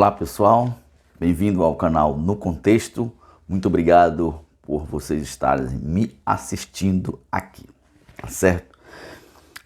Olá pessoal, bem-vindo ao canal No Contexto. Muito obrigado por vocês estarem me assistindo aqui, tá certo?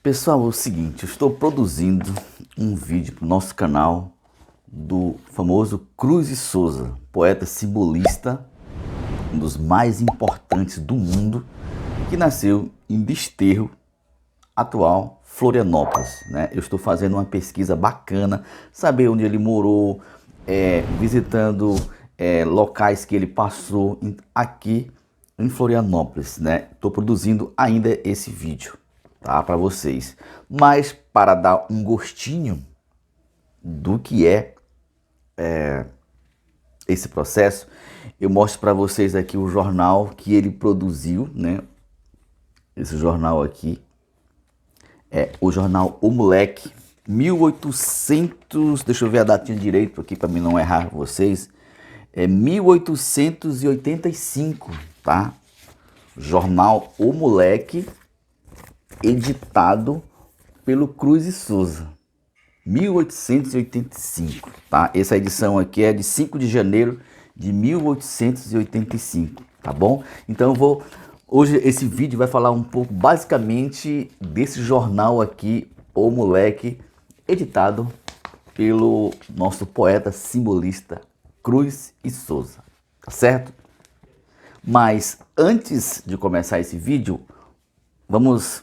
Pessoal, é o seguinte, eu estou produzindo um vídeo para o nosso canal do famoso Cruz e Souza, poeta simbolista, um dos mais importantes do mundo, que nasceu em Desterro, atual Florianópolis, né? Eu estou fazendo uma pesquisa bacana, saber onde ele morou, visitando locais que ele passou aqui em Florianópolis, né? Estou produzindo ainda esse vídeo, tá, para vocês, mas para dar um gostinho do que é esse processo, eu mostro para vocês aqui o jornal que ele produziu, né? Esse jornal aqui é o jornal O Moleque, 1800, deixa eu ver a datinha direito aqui para mim não errar vocês, é 1885, tá? Jornal O Moleque, editado pelo Cruz e Souza, 1885, tá? Essa edição aqui é de 5 de janeiro de 1885, tá bom? Então eu vou... Hoje esse vídeo vai falar um pouco basicamente desse jornal aqui, O Moleque, editado pelo nosso poeta simbolista Cruz e Souza, tá certo? Mas antes de começar esse vídeo, vamos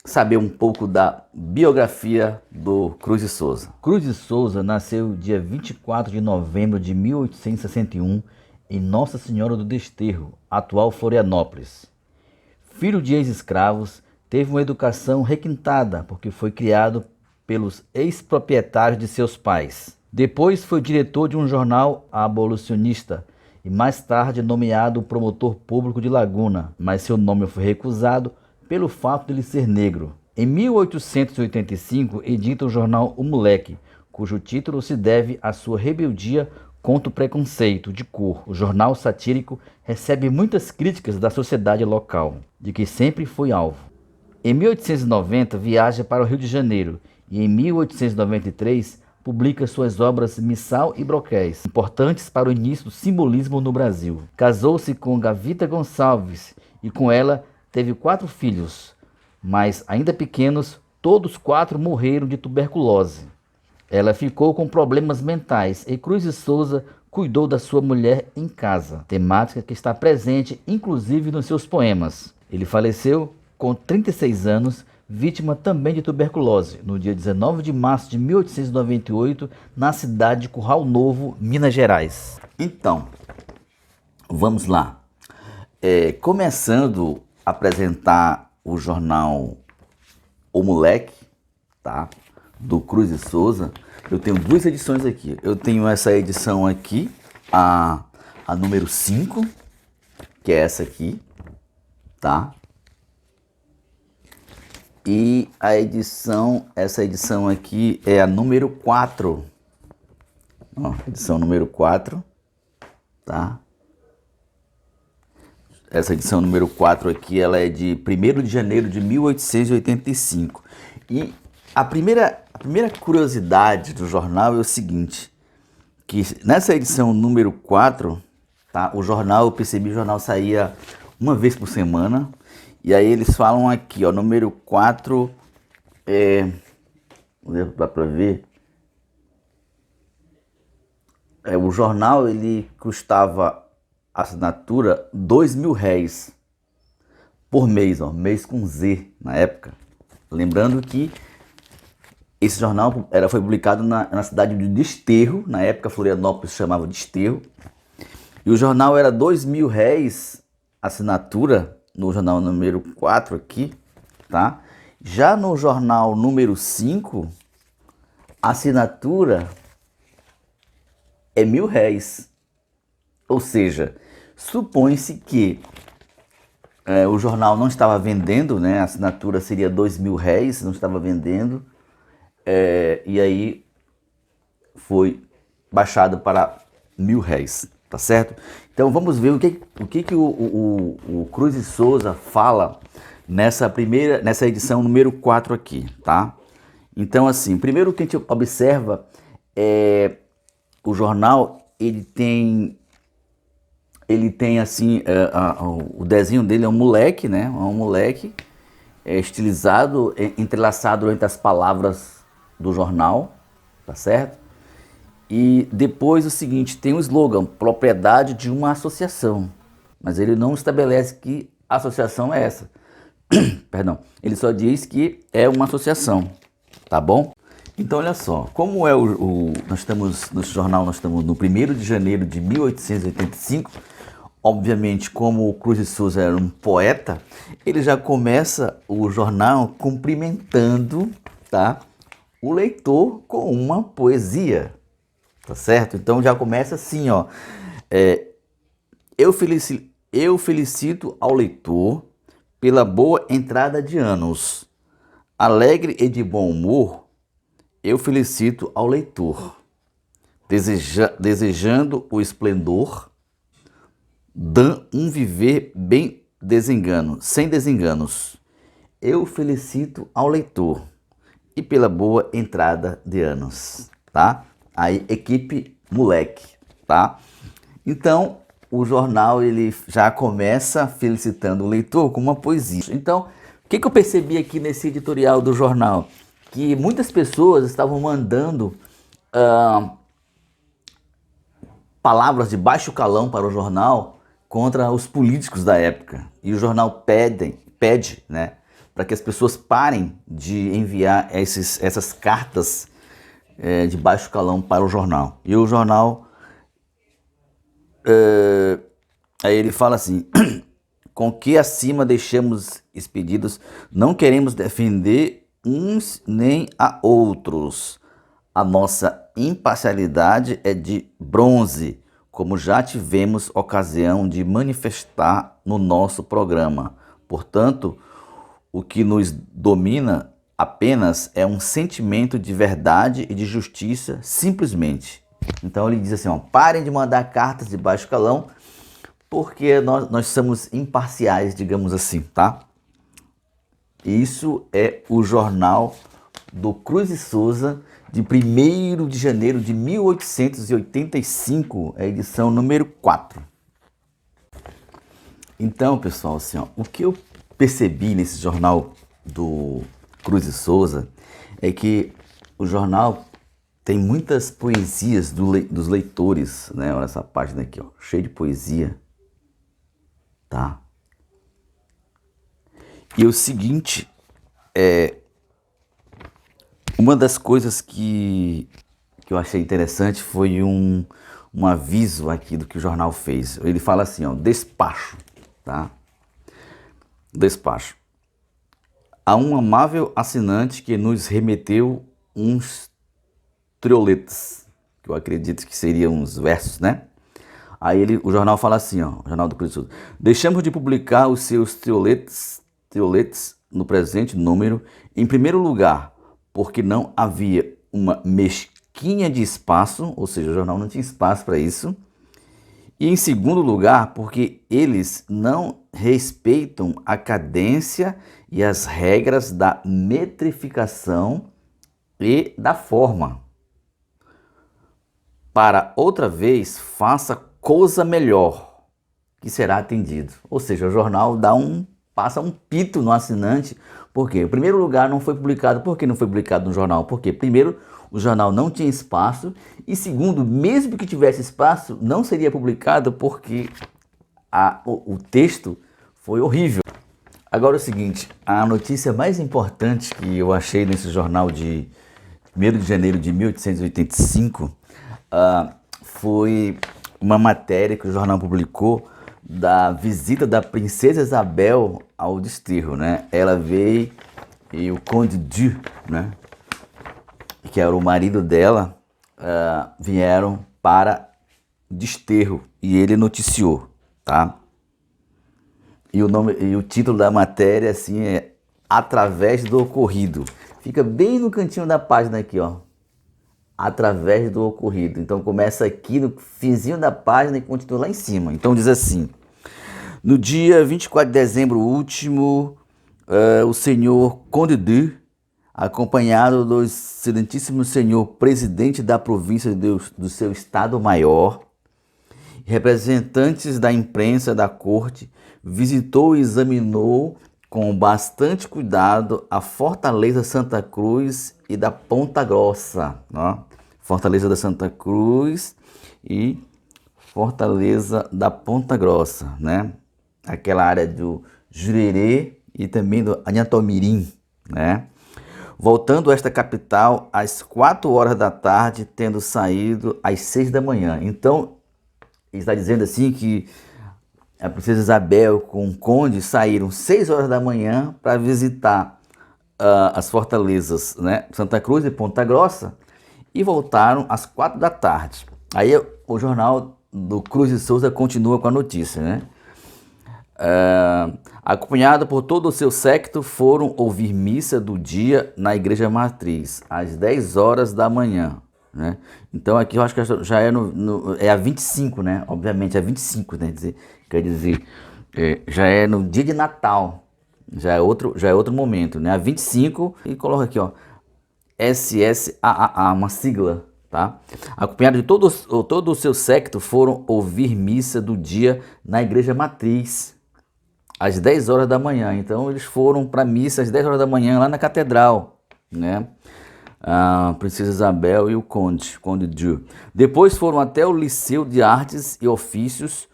saber um pouco da biografia do Cruz e Souza. Cruz e Souza nasceu dia 24 de novembro de 1861 em Nossa Senhora do Desterro, atual Florianópolis. Filho de ex-escravos, teve uma educação requintada porque foi criado pelos ex-proprietários de seus pais. Depois foi diretor de um jornal abolicionista e mais tarde nomeado promotor público de Laguna, mas seu nome foi recusado pelo fato de ele ser negro. Em 1885 edita o jornal O Moleque, cujo título se deve à sua rebeldia contra o preconceito de cor. O jornal satírico recebe muitas críticas da sociedade local, de que sempre foi alvo. Em 1890 viaja para o Rio de Janeiro e em 1893 publica suas obras Missal e Broquéis, importantes para o início do simbolismo no Brasil. Casou-se com Gavita Gonçalves e com ela teve 4 filhos, mas ainda pequenos, todos 4 morreram de tuberculose. Ela ficou com problemas mentais e Cruz e Souza cuidou da sua mulher em casa, temática que está presente inclusive nos seus poemas. Ele faleceu com 36 anos, vítima também de tuberculose, no dia 19 de março de 1898, na cidade de Curral Novo, Minas Gerais. Então, vamos lá. Começando a apresentar o jornal O Moleque, tá? Do Cruz e Souza, eu tenho 2 edições aqui. Eu tenho essa edição aqui, a número 5, que é essa aqui, tá? E essa edição aqui é a número 4. Ó, edição número 4, tá? Essa edição número 4 aqui, ela é de 1º de janeiro de 1885. E a primeira curiosidade do jornal é o seguinte, que nessa edição número 4, tá, o jornal, eu percebi que o jornal saía uma vez por semana, e aí eles falam aqui, ó, número 4, dá pra ver, o jornal ele custava assinatura R$2.000 por mês, ó, mês com Z na época. Lembrando que esse jornal foi publicado na cidade de Desterro, na época Florianópolis se chamava Desterro, e o jornal era R$2.000 assinatura no jornal número 4 aqui, tá? Já no jornal número 5, a assinatura é R$1.000, ou seja, supõe-se que o jornal não estava vendendo, né? A assinatura seria R$2.000, não estava vendendo, e aí foi baixado para R$1.000, tá certo? Então vamos ver o que o Cruz e Souza fala nessa edição número 4 aqui, tá? Então assim, primeiro que a gente observa é o jornal ele tem assim, o desenho dele é um moleque, né? Um moleque estilizado, entrelaçado entre as palavras do jornal, tá certo? E depois o seguinte, tem um slogan, propriedade de uma associação, mas ele não estabelece que associação é essa. Perdão, ele só diz que é uma associação, tá bom? Então olha só, como é nós estamos no jornal, nós estamos no 1º de janeiro de 1885, obviamente como o Cruz de Souza era um poeta, ele já começa o jornal cumprimentando, tá, o leitor com uma poesia, tá certo? Então já começa assim, ó, eu felicito ao leitor pela boa entrada de anos, alegre e de bom humor, eu felicito ao leitor, desejando o esplendor, dã um viver bem desengano, sem desenganos. Eu felicito ao leitor e pela boa entrada de anos, tá? Aí, equipe moleque, tá? Então, o jornal ele já começa felicitando o leitor com uma poesia. Então, o que eu percebi aqui nesse editorial do jornal? Que muitas pessoas estavam mandando palavras de baixo calão para o jornal contra os políticos da época. E o jornal pede, né, para que as pessoas parem de enviar essas cartas de baixo calão para o jornal. E o jornal, aí ele fala assim, com que acima deixamos expedidos, não queremos defender uns nem a outros. A nossa imparcialidade é de bronze, como já tivemos ocasião de manifestar no nosso programa. Portanto, o que nos domina apenas é um sentimento de verdade e de justiça, simplesmente. Então ele diz assim, ó, parem de mandar cartas de baixo calão, porque nós somos imparciais, digamos assim, tá? Isso é o jornal do Cruz de Souza, de 1º de janeiro de 1885, a edição número 4. Então, pessoal, assim, ó, o que eu percebi nesse jornal do Cruz de Souza é que o jornal tem muitas poesias dos leitores, né? Olha essa página aqui, ó, cheia de poesia, tá? E o seguinte, uma das coisas que eu achei interessante foi um aviso aqui do que o jornal fez. Ele fala assim, ó, despacho, tá? Despacho. A um amável assinante que nos remeteu uns trioletes, que eu acredito que seriam uns versos, né? Aí o jornal fala assim, ó, o Jornal do Cruz de Souza, deixamos de publicar os seus trioletes no presente número, em primeiro lugar, porque não havia uma mesquinha de espaço, ou seja, o jornal não tinha espaço para isso, e em segundo lugar, porque eles não respeitam a cadência e as regras da metrificação e da forma. Para outra vez, faça coisa melhor, que será atendido. Ou seja, o jornal passa um pito no assinante. Por quê? Em primeiro lugar, não foi publicado. Por que não foi publicado no jornal? Porque, primeiro, o jornal não tinha espaço. E, segundo, mesmo que tivesse espaço, não seria publicado porque o texto foi horrível. Agora, o seguinte, a notícia mais importante que eu achei nesse jornal de 1º de janeiro de 1885 foi uma matéria que o jornal publicou da visita da princesa Isabel ao desterro, né? Ela veio e o Conde Du, né, que era o marido dela, vieram para desterro e ele noticiou, tá? E o título da matéria assim é Através do Ocorrido. Fica bem no cantinho da página aqui, ó. Através do ocorrido. Então começa aqui no finzinho da página e continua lá em cima. Então diz assim: no dia 24 de dezembro último, o senhor Conde Du acompanhado do excelentíssimo senhor presidente da província do seu estado-maior, representantes da imprensa da corte, visitou e examinou com bastante cuidado a Fortaleza Santa Cruz e da Ponta Grossa. Ó. Fortaleza da Santa Cruz e Fortaleza da Ponta Grossa, né? Aquela área do Jurerê e também do Anhatomirim, né? Voltando a esta capital às 4 horas da tarde, tendo saído às 6 da manhã. Então, ele está dizendo assim que a princesa Isabel com o conde saíram 6 horas da manhã para visitar as fortalezas, né? Santa Cruz e Ponta Grossa, e voltaram às 4 da tarde. Aí o jornal do Cruz de Souza continua com a notícia, né? Acompanhado por todo o seu séquito, foram ouvir missa do dia na igreja matriz, às 10 horas da manhã, né? Então aqui eu acho que já é, é a 25, né? Obviamente é 25, né? Quer dizer, já é no dia de Natal, já é outro momento, né? A 25, e coloca aqui, ó, SSAAA, uma sigla, tá? Acompanhado de todo o seu séquito, foram ouvir missa do dia na igreja matriz, às 10 horas da manhã. Então eles foram para a missa às 10 horas da manhã lá na catedral, né? A princesa Isabel e o conde Ju. Depois foram até o Liceu de Artes e Ofícios,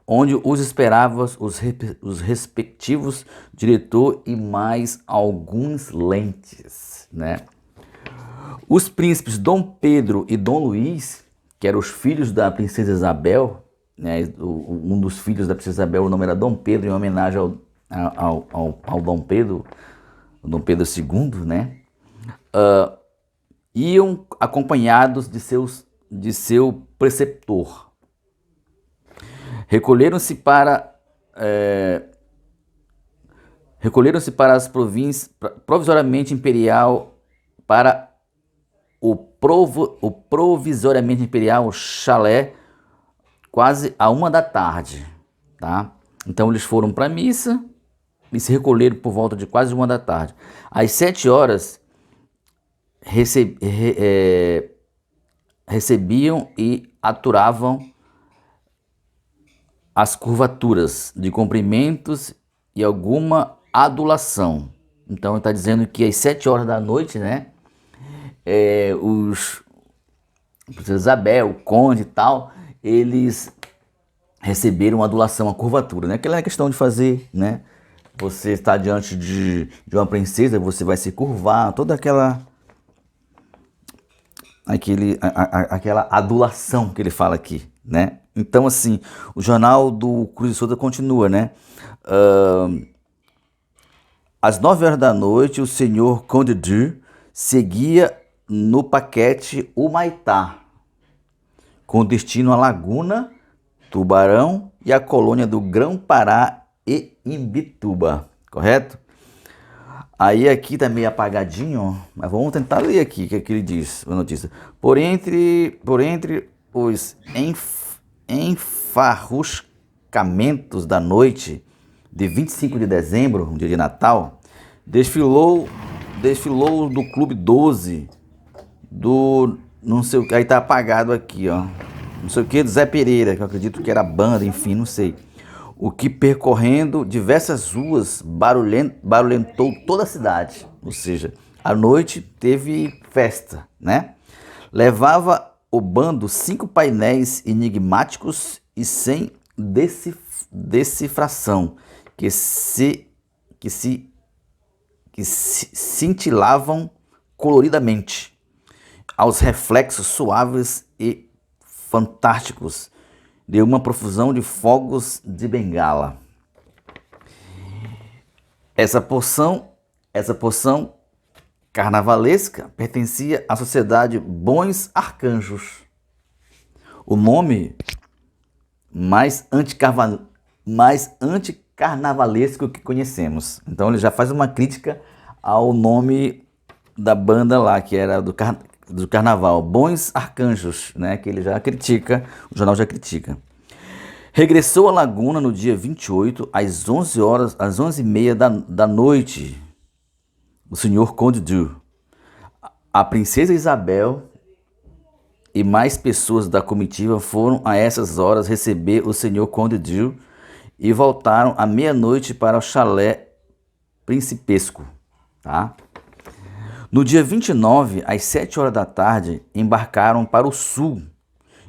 onde os esperavam os respectivos diretor e mais alguns lentes, né? Os príncipes Dom Pedro e Dom Luís, que eram os filhos da princesa Isabel, né? Um dos filhos da princesa Isabel, o nome era Dom Pedro, em homenagem ao Dom Pedro II, né? Iam acompanhados de seu preceptor. Recolheram-se para as províncias, provisoriamente imperial, para o provisoriamente imperial chalé, quase a 1 da tarde, tá? Então eles foram para a missa e se recolheram por volta de quase 1 da tarde. Às 7 horas recebiam e aturavam as curvaturas de cumprimentos e alguma adulação. Então ele está dizendo que às 7 horas da noite, né, os princesa Isabel, o conde e tal, eles receberam uma adulação, uma curvatura, né? Aquela questão de fazer, né? Você está diante de uma princesa, você vai se curvar, toda aquela adulação que ele fala aqui, né? Então, assim, o jornal do Cruz de Souza continua, né? Às 9 horas da noite, o senhor Conde Ju seguia no paquete Humaitá, com destino à Laguna, Tubarão e a colônia do Grão-Pará e Imbituba, correto? Aí aqui tá meio apagadinho, mas vamos tentar ler aqui o que ele diz, a notícia. Por entre os enfarruscamentos da noite de 25 de dezembro, um dia de Natal, desfilou do Clube 12, do não sei o que, aí tá apagado aqui, ó, não sei o que, do Zé Pereira, que eu acredito que era banda, enfim, não sei. O que percorrendo diversas ruas barulhentou toda a cidade, ou seja, à noite teve festa, né? Levava o bando 5 painéis enigmáticos e sem decifração, que cintilavam coloridamente aos reflexos suaves e fantásticos de uma profusão de fogos de bengala. Essa porção carnavalesca pertencia à sociedade Bons Arcanjos, o nome mais anticarnavalesco que conhecemos. Então ele já faz uma crítica ao nome da banda lá, que era do carnaval, Bons Arcanjos, né, que ele já critica, o jornal já critica. Regressou à Laguna no dia 28, às 11h30 da noite, o senhor Conde Ju, A princesa Isabel e mais pessoas da comitiva foram a essas horas receber o senhor Conde Drill e voltaram à meia-noite para o chalé principesco, tá? No dia 29, às 7 horas da tarde, embarcaram para o sul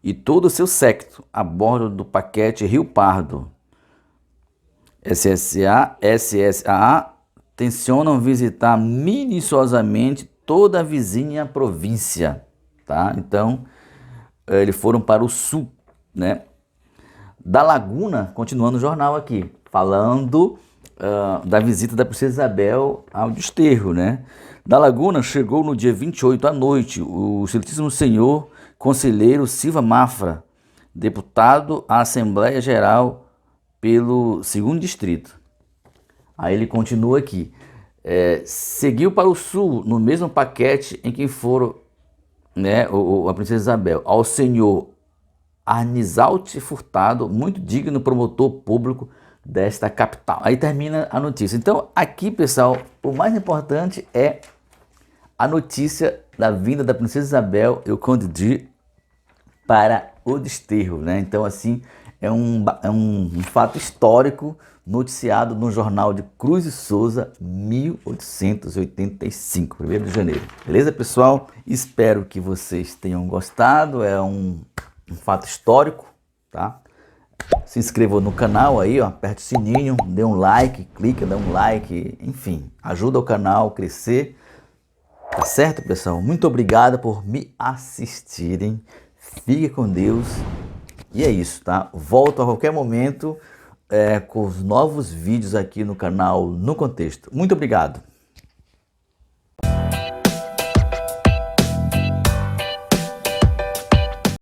e todo o seu séquito a bordo do paquete Rio Pardo. SSA tencionam visitar minuciosamente toda a vizinha província, tá? Então, eles foram para o sul, né? Da Laguna, continuando o jornal aqui, falando da visita da princesa Isabel ao desterro, né? Da Laguna chegou no dia 28 à noite o excelentíssimo senhor conselheiro Silva Mafra, deputado à Assembleia Geral pelo 2º Distrito. Aí ele continua aqui. Seguiu para o sul no mesmo paquete em que foram, né, a princesa Isabel, ao senhor Arnisalti Furtado, muito digno promotor público desta capital. Aí termina a notícia. Então aqui, pessoal, o mais importante é a notícia da vinda da princesa Isabel e o Conde Drill para o desterro, né? Então assim, é um fato histórico noticiado no jornal de Cruz e Souza, 1885, 1º de janeiro. Beleza, pessoal? Espero que vocês tenham gostado. É um fato histórico, tá? Se inscreva no canal aí, ó, aperte o sininho, dê um like, clica, dá um like, enfim, ajuda o canal a crescer. Tá certo, pessoal? Muito obrigado por me assistirem. Fique com Deus. E é isso, tá? Volto a qualquer momento com os novos vídeos aqui no canal No Contexto. Muito obrigado.